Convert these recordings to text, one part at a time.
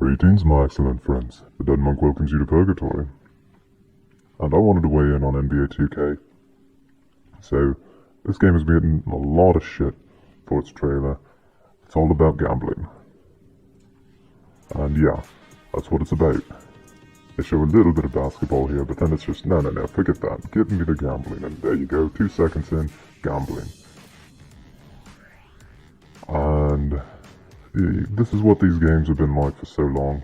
Greetings, my excellent friends. The Dead Monk welcomes you to Purgatory. And I wanted to weigh in on NBA 2K. So, this game has been getting a lot of shit for its trailer. It's all about gambling. And yeah, that's what it's about. They show a little bit of basketball here, but then it's just, no, forget that. Give me the gambling. And there you go, 2 seconds in, gambling. And this is what these games have been like for so long.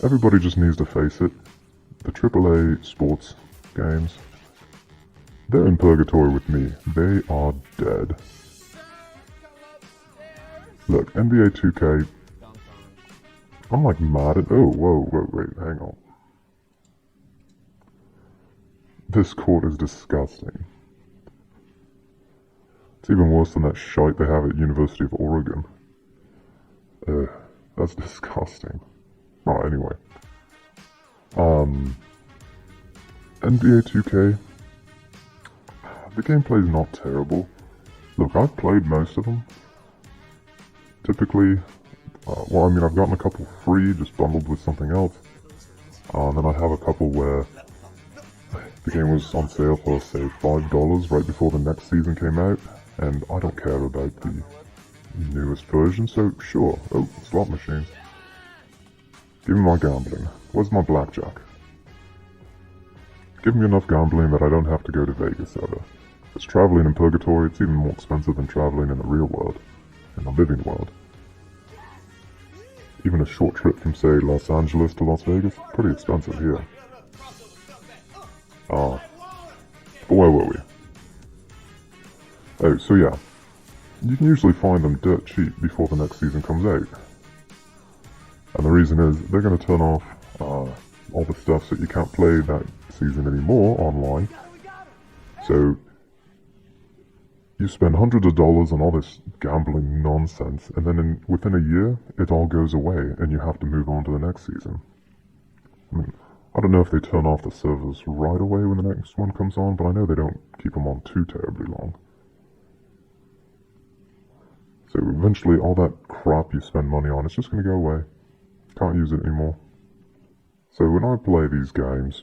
Everybody just needs to face it. The AAA sports games, they're in purgatory with me. They are dead. Look, NBA 2K, I'm like mad at... Oh, wait, hang on. This court is disgusting. It's even worse than that shite they have at University of Oregon. That's disgusting. Right, anyway. NBA 2K, the gameplay is not terrible. Look, I've played most of them. Typically, I've gotten a couple free, just bundled with something else. Then I have a couple where the game was on sale for, say, $5 right before the next season came out, and I don't care about the newest version, so sure. Oh, slot machines. Give me my gambling. Where's my blackjack? Give me enough gambling that I don't have to go to Vegas ever. It's traveling in purgatory, it's even more expensive than traveling in the real world, in the living world. Even a short trip from, say, Los Angeles to Las Vegas, pretty expensive here. But where were we? Oh, so yeah. You can usually find them dirt cheap before the next season comes out. And the reason is, they're going to turn off all the stuff that you can't play that season anymore online. So, you spend hundreds of dollars on all this gambling nonsense, and then within a year, it all goes away, and you have to move on to the next season. I don't know if they turn off the servers right away when the next one comes on, but I know they don't keep them on too terribly long. So eventually, all that crap you spend money on, it's just going to go away. Can't use it anymore. So when I play these games,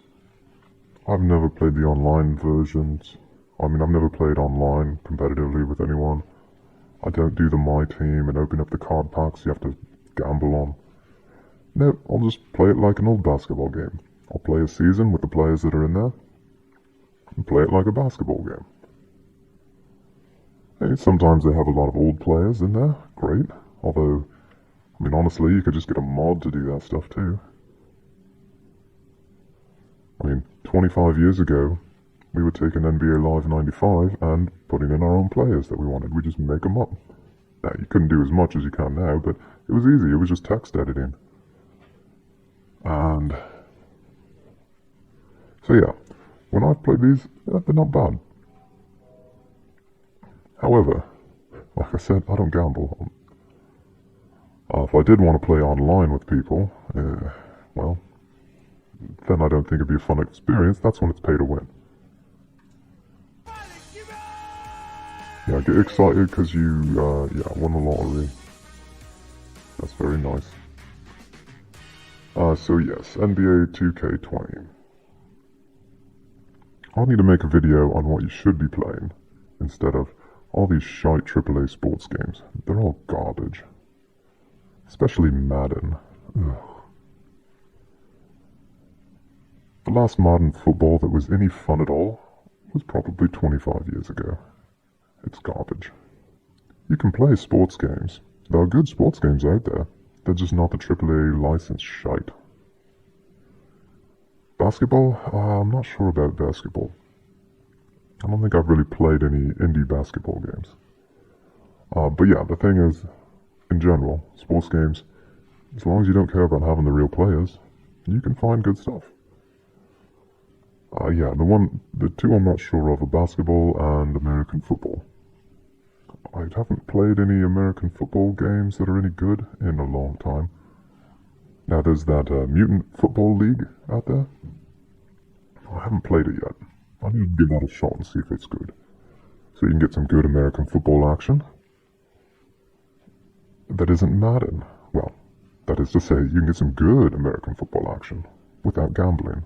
I've never played the online versions. I've never played online competitively with anyone. I don't do the My Team and open up the card packs you have to gamble on. No, I'll just play it like an old basketball game. I'll play a season with the players that are in there, and play it like a basketball game. Hey, sometimes they have a lot of old players in there, great. Although, honestly, you could just get a mod to do that stuff too. 25 years ago, we were taking NBA Live 95 and putting in our own players that we wanted. We just make them up. Now, you couldn't do as much as you can now, but it was easy. It was just text editing. And so yeah, when I've played these, they're not bad. However, like I said, I don't gamble. If I did want to play online with people, well, then I don't think it'd be a fun experience. That's when it's pay to win. Yeah, get excited because you, won the lottery. That's very nice. So yes, NBA 2K20. I'll need to make a video on what you should be playing, instead of all these shite AAA sports games. They're all garbage. Especially Madden. Ugh. The last Madden football that was any fun at all was probably 25 years ago. It's garbage. You can play sports games. There are good sports games out there. They're just not the AAA licensed shite. Basketball? I'm not sure about basketball. I don't think I've really played any indie basketball games. But yeah, the thing is, in general, sports games, as long as you don't care about having the real players, you can find good stuff. The two I'm not sure of are basketball and American football. I haven't played any American football games that are any good in a long time. Now there's that Mutant Football League out there. I haven't played it yet. I need to give that a shot and see if it's good. So you can get some good American football action. That isn't Madden. Well, That is to say, you can get some good American football action without gambling.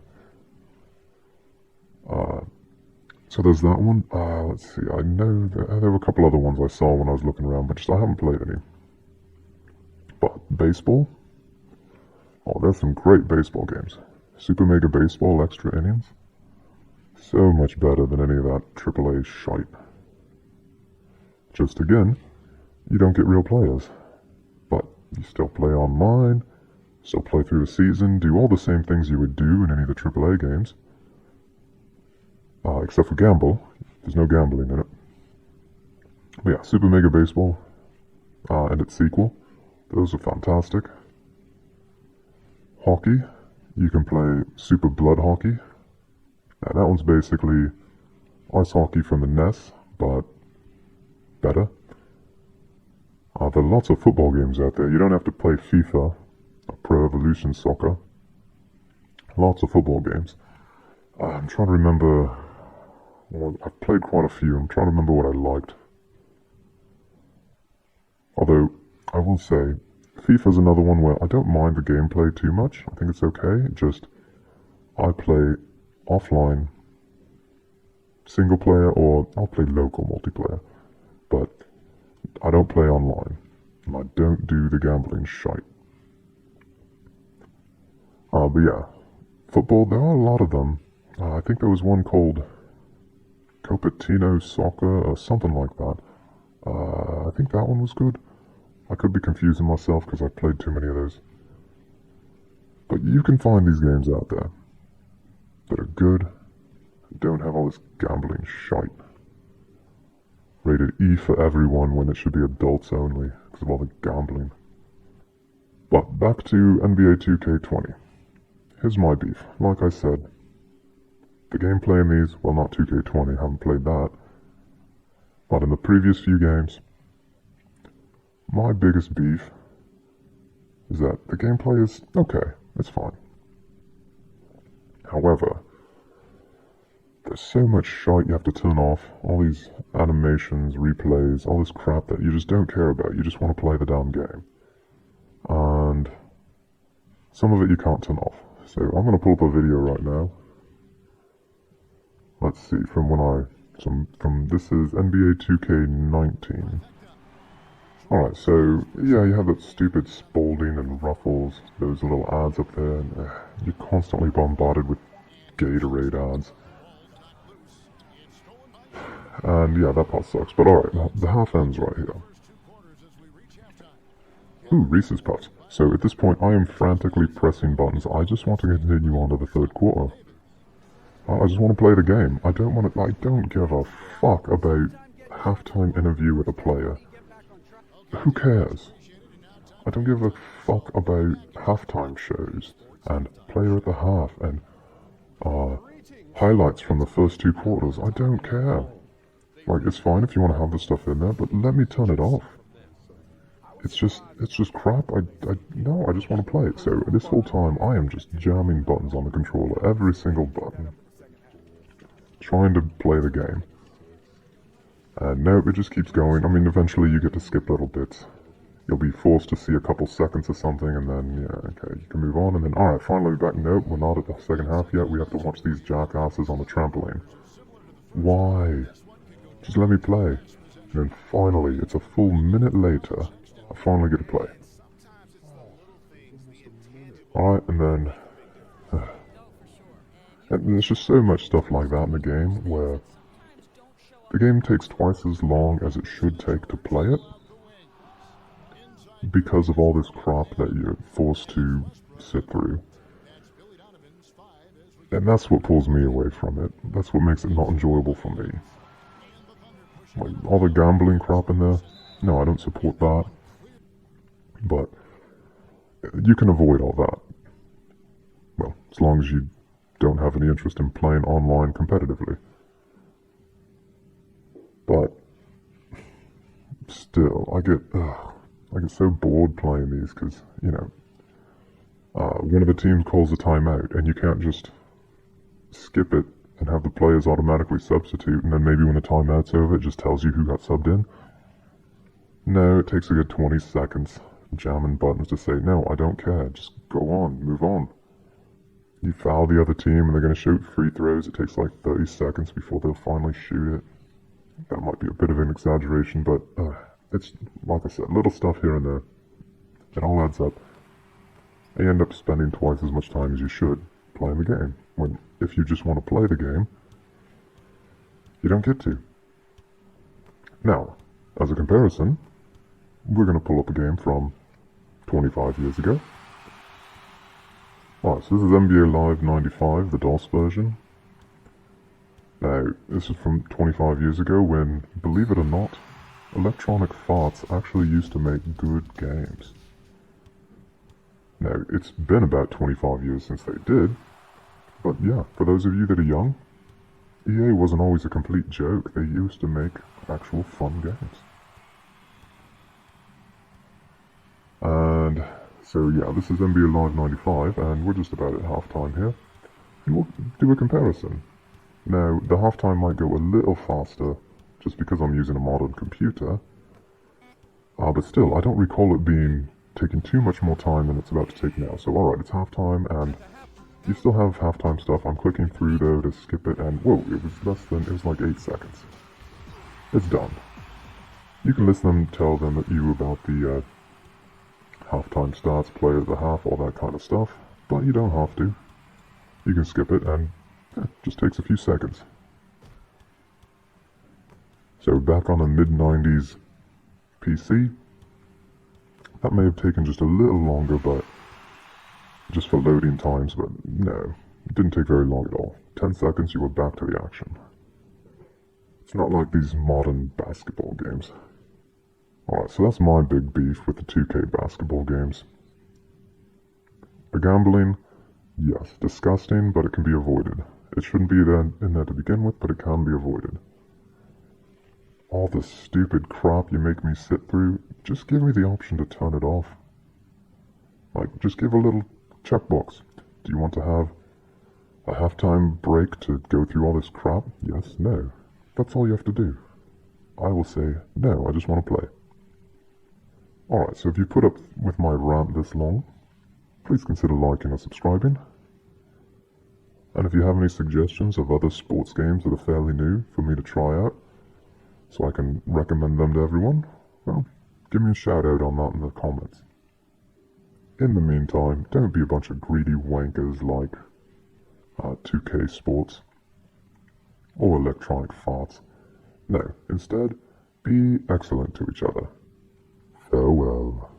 So there's that one. Let's see, I know there were a couple other ones I saw when I was looking around, but just I haven't played any. But baseball? Oh, there's some great baseball games. Super Mega Baseball Extra Innings? So much better than any of that AAA shite. Just again, you don't get real players. But you still play online, still play through a season, do all the same things you would do in any of the AAA games. Except for gamble. There's no gambling in it. But yeah, Super Mega Baseball and its sequel. Those are fantastic. Hockey. You can play Super Blood Hockey. Now that one's basically ice hockey from the NES, but better. There are lots of football games out there. You don't have to play FIFA, Pro Evolution Soccer. Lots of football games. I'm trying to remember. Well, I've played quite a few. I'm trying to remember what I liked. Although, I will say, FIFA's another one where I don't mind the gameplay too much. I think it's okay. Just, I play offline single player, or I'll play local multiplayer. But I don't play online. And I don't do the gambling shite. But yeah, football, there are a lot of them. I think there was one called Copatino Soccer or something like that. I think that one was good. I could be confusing myself because I played too many of those. But you can find these games out there that are good, don't have all this gambling shite. Rated E for everyone when it should be adults only because of all the gambling. But back to NBA 2K20. Here's my beef. Like I said, the gameplay in these, well, not 2K20, haven't played that. But in the previous few games, my biggest beef is that the gameplay is okay, it's fine. However, there's so much shite you have to turn off, all these animations, replays, all this crap that you just don't care about, you just want to play the damn game. And some of it you can't turn off. So I'm going to pull up a video right now. Let's see, this is NBA 2K19. Alright, so, yeah, you have that stupid Spalding and Ruffles, those little ads up there, and you're constantly bombarded with Gatorade ads. And yeah, that part sucks, but alright, the half ends right here. Ooh, Reese's Puffs. So at this point, I am frantically pressing buttons. I just want to continue on to the third quarter. I just want to play the game. I don't give a fuck about halftime interview with a player. Who cares? I don't give a fuck about halftime shows and player at the half and highlights from the first two quarters. I don't care. Like, it's fine if you want to have the stuff in there, but let me turn it off. It's just crap. No, I just want to play it. So this whole time, I am just jamming buttons on the controller, every single button, trying to play the game. And no, it just keeps going. I mean, eventually you get to skip little bits. You'll be forced to see a couple seconds of something, and then, yeah, okay, you can move on, and then, alright, finally back. Nope, we're not at the second half yet. We have to watch these jackasses on the trampoline. Why? Just let me play. And then finally, it's a full minute later, I finally get to play. Alright, and then... and there's just so much stuff like that in the game, where the game takes twice as long as it should take to play it, because of all this crap that you're forced to sit through. And that's what pulls me away from it. That's what makes it not enjoyable for me. Like, all the gambling crap in there, no, I don't support that. But you can avoid all that. Well, as long as you don't have any interest in playing online competitively. But still, I get so bored playing these because, you know, one of the teams calls a timeout and you can't just skip it and have the players automatically substitute, and then maybe when the timeout's over it just tells you who got subbed in. No, it takes a good 20 seconds jamming buttons to say, no, I don't care, just go on, move on. You foul the other team and they're going to shoot free throws. It takes like 30 seconds before they'll finally shoot it. That might be a bit of an exaggeration, but it's, like I said, little stuff here and there. It all adds up. And you end up spending twice as much time as you should playing the game. When, if you just want to play the game, you don't get to. Now, as a comparison, we're going to pull up a game from 25 years ago. Alright, so this is NBA Live 95, the DOS version. Now, this is from 25 years ago when, believe it or not, Electronic Farts actually used to make good games. Now, it's been about 25 years since they did, but yeah, for those of you that are young, EA wasn't always a complete joke. They used to make actual fun games. And so yeah, this is NBA Live 95, and we're just about at halftime here. And we'll do a comparison. Now, the halftime might go a little faster, just because I'm using a modern computer. But still, I don't recall it taking too much more time than it's about to take now. So alright, it's halftime, and you still have halftime stuff. I'm clicking through though to skip it, and whoa, it was like 8 seconds. It's done. You can listen and tell them about the halftime stats, play at the half, all that kind of stuff, but you don't have to. You can skip it, and it just takes a few seconds. So back on a mid-90s PC, that may have taken just a little longer, but just for loading times, but no, it didn't take very long at all. 10 seconds, you were back to the action. It's not like these modern basketball games. Alright, so that's my big beef with the 2K basketball games. The gambling, yes, disgusting, but it can be avoided. It shouldn't be in there to begin with, but it can be avoided. All the stupid crap you make me sit through, just give me the option to turn it off. Like, just give a little checkbox. Do you want to have a halftime break to go through all this crap? Yes, no. That's all you have to do. I will say, no, I just want to play. Alright, so if you put up with my rant this long, please consider liking and subscribing. And if you have any suggestions of other sports games that are fairly new for me to try out, so I can recommend them to everyone, well, give me a shout out on that in the comments. In the meantime, don't be a bunch of greedy wankers like 2K Sports or Electronic Farts. No, instead, be excellent to each other. Farewell.